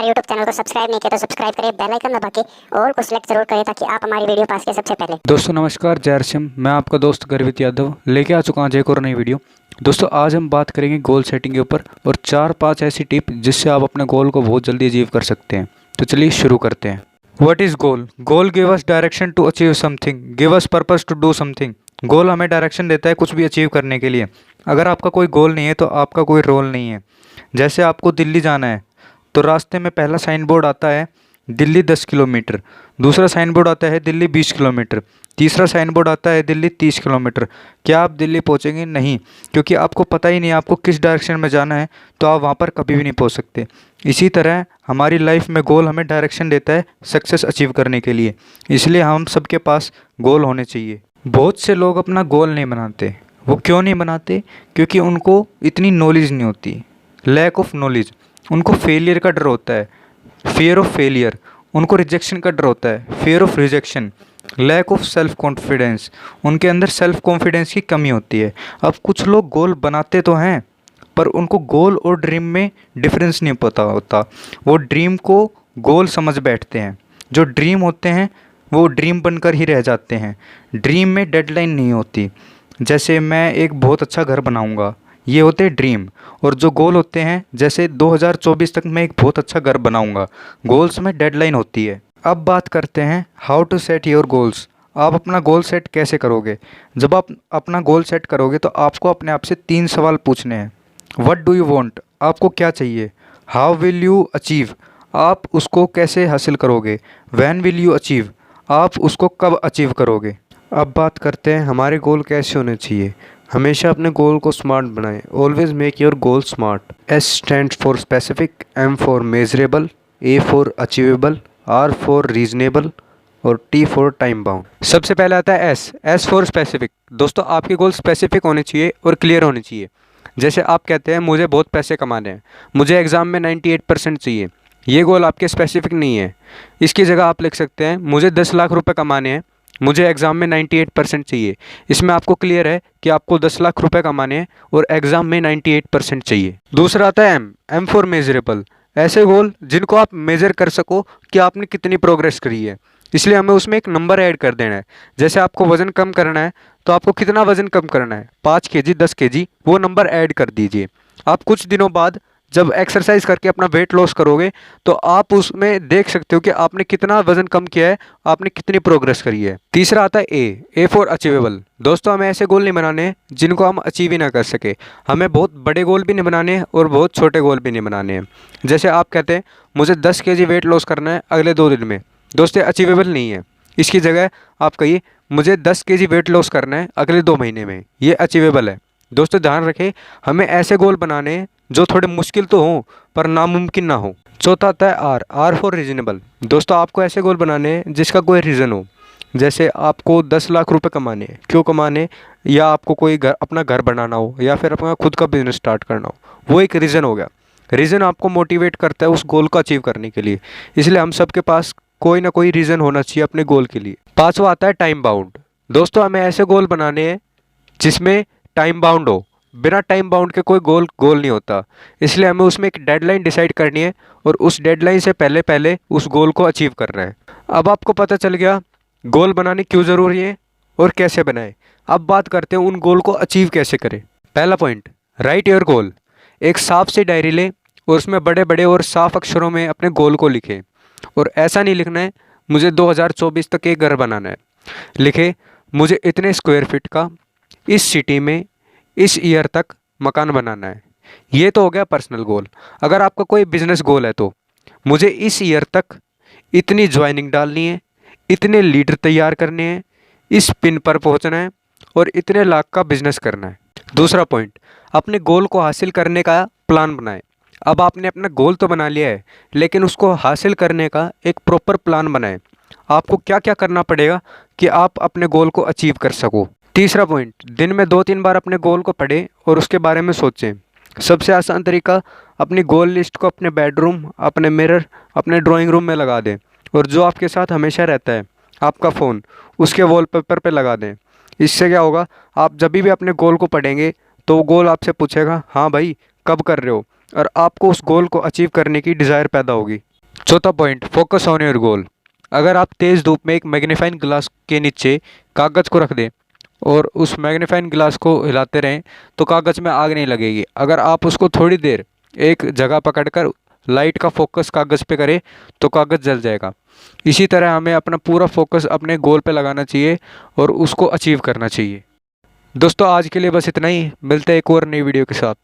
हमारे YouTube channel को subscribe नहीं किया तो सब्सक्राइब करें, बेल आइकन दबा के ऑल को सिलेक्ट जरूर करें ताकि आप हमारी वीडियो पास के सबसे पहले। दोस्तों नमस्कार, जय हरसिम। मैं आपका दोस्त गर्वित यादव लेके आ चुका हूँ एक और नई वीडियो। दोस्तों आज हम बात करेंगे गोल सेटिंग के ऊपर और 4-5 ऐसी टिप जिससे आप अपने गोल को बहुत जल्दी अचीव कर सकते हैं। तो चलिए शुरू करते हैं। What is goal? Goal give us direction to achieve something, give us purpose to do something. Goal हमें डायरेक्शन देता है कुछ भी अचीव करने के लिए। अगर आपका कोई गोल नहीं है तो आपका कोई रोल नहीं है। जैसे आपको दिल्ली जाना है तो रास्ते में पहला साइन बोर्ड आता है दिल्ली 10 किलोमीटर, दूसरा साइन बोर्ड आता है दिल्ली 20 किलोमीटर, तीसरा साइन बोर्ड आता है दिल्ली 30 किलोमीटर। क्या आप दिल्ली पहुंचेंगे? नहीं, क्योंकि आपको पता ही नहीं आपको किस डायरेक्शन में जाना है, तो आप वहां पर कभी भी नहीं पहुंच सकते। इसी तरह हमारी लाइफ में गोल हमें डायरेक्शन देता है सक्सेस अचीव करने के लिए, इसलिए हम सबके पास गोल होने चाहिए। बहुत से लोग अपना गोल नहीं बनाते। वो क्यों नहीं बनाते? क्योंकि उनको इतनी नॉलेज नहीं होती, लैक ऑफ नॉलेज। उनको फेलियर का डर होता है, फियर ऑफ फेलियर। उनको रिजेक्शन का डर होता है, fear of rejection. Lack of self confidence, उनके अंदर सेल्फ कॉन्फिडेंस की कमी होती है। अब कुछ लोग गोल बनाते तो हैं पर उनको गोल और ड्रीम में डिफरेंस नहीं पता होता। वो ड्रीम को गोल समझ बैठते हैं। जो ड्रीम होते हैं वो ड्रीम बनकर ही रह जाते हैं। ड्रीम में डेडलाइन नहीं होती। जैसे मैं एक बहुत अच्छा घर बनाऊंगा, ये होते हैं ड्रीम। और जो गोल होते हैं जैसे 2024 तक मैं एक बहुत अच्छा घर बनाऊंगा, गोल्स में डेडलाइन होती है। अब बात करते हैं how to set your goals. आप अपना गोल सेट कैसे करोगे? जब आप अपना गोल सेट करोगे तो आपको अपने आप से 3 सवाल पूछने हैं। What do you want? आपको क्या चाहिए? How will you achieve? आप उसको कैसे हासिल करोगे? When will you achieve? आप उसको कब अचीव करोगे? अब बात करते हैं हमारे गोल कैसे होने चाहिए। हमेशा अपने गोल को स्मार्ट बनाएं। Always make your goal smart. S stand for specific, M for measurable, A for achievable, R for reasonable और टी फॉर टाइम बाउंड। सबसे पहले आता है एस। S for specific. दोस्तों आपके गोल स्पेसिफिक होने चाहिए और क्लियर होने चाहिए। जैसे आप कहते हैं मुझे बहुत पैसे कमाने हैं, मुझे एग्ज़ाम में 98% चाहिए। ये गोल आपके स्पेसिफिक नहीं है। इसकी जगह आप लिख सकते हैं मुझे 10 लाख रुपए कमाने हैं, मुझे एग्ज़ाम में 98% चाहिए। इसमें आपको क्लियर है कि आपको 10 लाख रुपए कमाने हैं और एग्ज़ाम में 98% चाहिए। दूसरा आता है एम। M for measurable. ऐसे गोल जिनको आप मेज़र कर सको कि आपने कितनी प्रोग्रेस करी है, इसलिए हमें उसमें एक नंबर ऐड कर देना है। जैसे आपको वज़न कम करना है तो आपको कितना वज़न कम करना है, 5 केजी, 10 केजी, वो नंबर ऐड कर दीजिए। आप कुछ दिनों बाद जब एक्सरसाइज करके अपना वेट लॉस करोगे तो आप उसमें देख सकते हो कि आपने कितना वजन कम किया है, आपने कितनी प्रोग्रेस करी है। तीसरा आता है ए। ए फॉर अचीवेबल। दोस्तों हमें ऐसे गोल नहीं बनाने हैं जिनको हम अचीव ही ना कर सके। हमें बहुत बड़े गोल भी नहीं बनाने हैं और बहुत छोटे गोल भी नहीं बनाने हैं। जैसे आप कहते हैं मुझे 10 केजी वेट लॉस करना है अगले 2 दिन में, दोस्तों अचीवेबल नहीं है। इसकी जगह आप कहिए मुझे 10 केजी वेट लॉस करना है अगले 2 महीने में, ये अचीवेबल है। दोस्तों ध्यान रखें, हमें ऐसे गोल बनाने हैं जो थोड़े मुश्किल तो हों पर नामुमकिन ना हो। चौथा आता है आर। Are for reasonable. दोस्तों आपको ऐसे गोल बनाने हैं जिसका कोई रीज़न हो। जैसे आपको 10 लाख रुपए कमाने हैं, क्यों कमाने? या आपको कोई अपना घर बनाना हो या फिर अपना खुद का बिजनेस स्टार्ट करना हो, वो एक रीज़न हो गया। रीज़न आपको मोटिवेट करता है उस गोल को अचीव करने के लिए, इसलिए हम सबके पास कोई ना कोई रीज़न होना चाहिए अपने गोल के लिए। पाँचवा आता है टाइम बाउंड। दोस्तों हमें ऐसे गोल बनाने हैं जिसमें टाइम बाउंड हो। बिना टाइम बाउंड के कोई गोल नहीं होता, इसलिए हमें उसमें एक डेडलाइन डिसाइड करनी है और उस डेडलाइन से पहले पहले उस गोल को अचीव करना है। अब आपको पता चल गया गोल बनाने क्यों ज़रूरी है और कैसे बनाएं। अब बात करते हैं उन गोल को अचीव कैसे करें। पहला पॉइंट, राइट योर गोल। एक साफ सी डायरी लें और उसमें बड़े बड़े और साफ अक्षरों में अपने गोल को लिखें। और ऐसा नहीं लिखना है मुझे 2024 तक एक घर बनाना है, लिखे मुझे इतने स्क्वायर फीट का इस सिटी में इस ईयर तक मकान बनाना है। ये तो हो गया पर्सनल गोल। अगर आपका कोई बिजनेस गोल है तो मुझे इस ईयर तक इतनी ज्वाइनिंग डालनी है, इतने लीडर तैयार करने हैं, इस पिन पर पहुंचना है और इतने लाख का बिजनेस करना है। दूसरा पॉइंट, अपने गोल को हासिल करने का प्लान बनाएं। अब आपने अपना गोल तो बना लिया है, लेकिन उसको हासिल करने का एक प्रॉपर प्लान बनाएं। आपको क्या क्या करना पड़ेगा कि आप अपने गोल को अचीव कर सको। तीसरा पॉइंट, दिन में 2-3 बार अपने गोल को पढ़ें और उसके बारे में सोचें। सबसे आसान तरीका, अपनी गोल लिस्ट को अपने बेडरूम, अपने मिरर, अपने ड्राइंग रूम में लगा दें और जो आपके साथ हमेशा रहता है आपका फ़ोन, उसके वॉलपेपर पे लगा दें। इससे क्या होगा, आप जब भी अपने गोल को पढ़ेंगे तो वो गोल आपसे पूछेगा हाँ भाई कब कर रहे हो, और आपको उस गोल को अचीव करने की डिज़ायर पैदा होगी। चौथा point, focus on your goal. अगर आप तेज़ धूप में एक मैग्नीफाइंग ग्लास के नीचे कागज़ को रख दें और उस मैग्नीफाइंग ग्लास को हिलाते रहें तो कागज़ में आग नहीं लगेगी। अगर आप उसको थोड़ी देर एक जगह पकड़कर लाइट का फोकस कागज़ पे करें तो कागज़ जल जाएगा। इसी तरह हमें अपना पूरा फोकस अपने गोल पे लगाना चाहिए और उसको अचीव करना चाहिए। दोस्तों आज के लिए बस इतना ही, मिलते हैं एक और नई वीडियो के साथ।